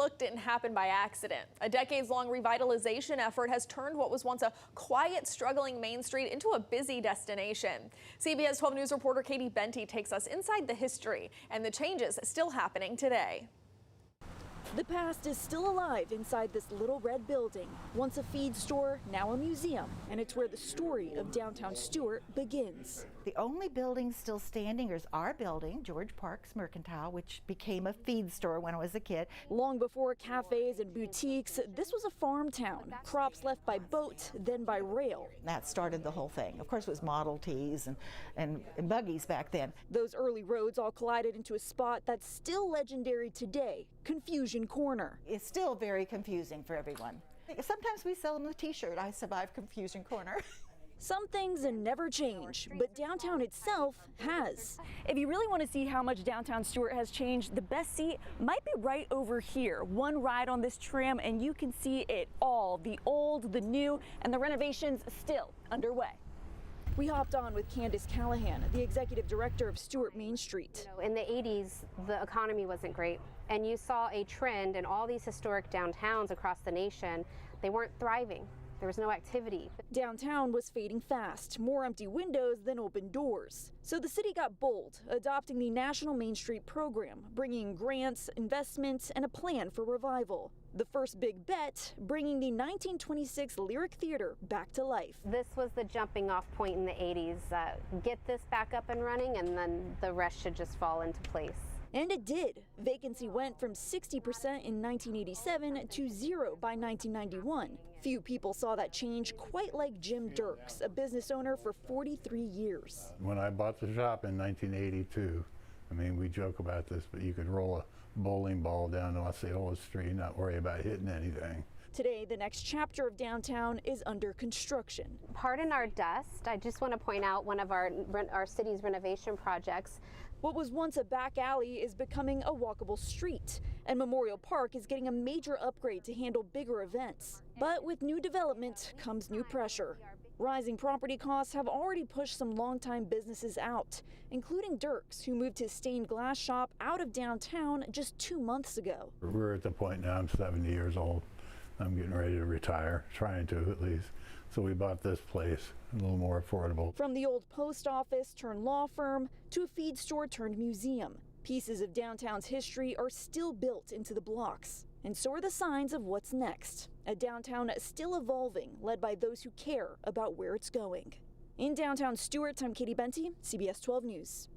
look didn't happen by accident. A decades-long revitalization effort has turned what was once a quiet, struggling Main Street into a busy destination. CBS 12 News reporter Katie Benty takes us inside the history and the changes still happening today. The past is still alive inside this little red building. Once a feed store, now a museum, and it's where the story of downtown Stuart begins. The only building still standing is our building, George Parks Mercantile, which became a feed store when I was a kid. Long before cafes and boutiques, this was a farm town. Crops left by boat, then by rail. That started the whole thing. Of course, it was Model Ts and buggies back then. Those early roads all collided into a spot that's still legendary today, Confusion Corner. It's still very confusing for everyone. Sometimes we sell them the t-shirt, I survived Confusion Corner. Some things never change, but downtown itself has. If you really want to see how much downtown Stuart has changed, the best seat might be right over here. One ride on this tram and you can see it all, the old, the new, and the renovations still underway. We hopped on with Candace Callahan, the executive director of Stuart Main Street. In the 80s, the economy wasn't great, and you saw a trend in all these historic downtowns across the nation. They weren't thriving. There was no activity. Downtown was fading fast, more empty windows than open doors. So the city got bold, adopting the National Main Street program, bringing grants, investments, and a plan for revival. The first big bet, bringing the 1926 Lyric Theater back to life. This was the jumping off point in the 80s. Get this back up and running, and then the rest should just fall into place. And it did. Vacancy went from 60% in 1987 to 0 by 1991. Few people saw that change quite like Jim Dirks, a business owner for 43 years. When I bought the shop in 1982, I mean, we joke about this, but you could roll a bowling ball down Osceola Street and not worry about hitting anything. Today, the next chapter of downtown is under construction. Pardon our dust. I just want to point out one of our city's renovation projects. What was once a back alley is becoming a walkable street, and Memorial Park is getting a major upgrade to handle bigger events. But with new development comes new pressure. Rising property costs have already pushed some longtime businesses out, including Dirks, who moved his stained glass shop out of downtown just 2 months ago. We're at the point now, I'm 70 years old. I'm getting ready to retire, trying to at least. So we bought this place, a little more affordable. From the old post office turned law firm to a feed store turned museum, pieces of downtown's history are still built into the blocks. And so are the signs of what's next. A downtown still evolving, led by those who care about where it's going. In downtown Stuart, I'm Katie Benty, CBS 12 News.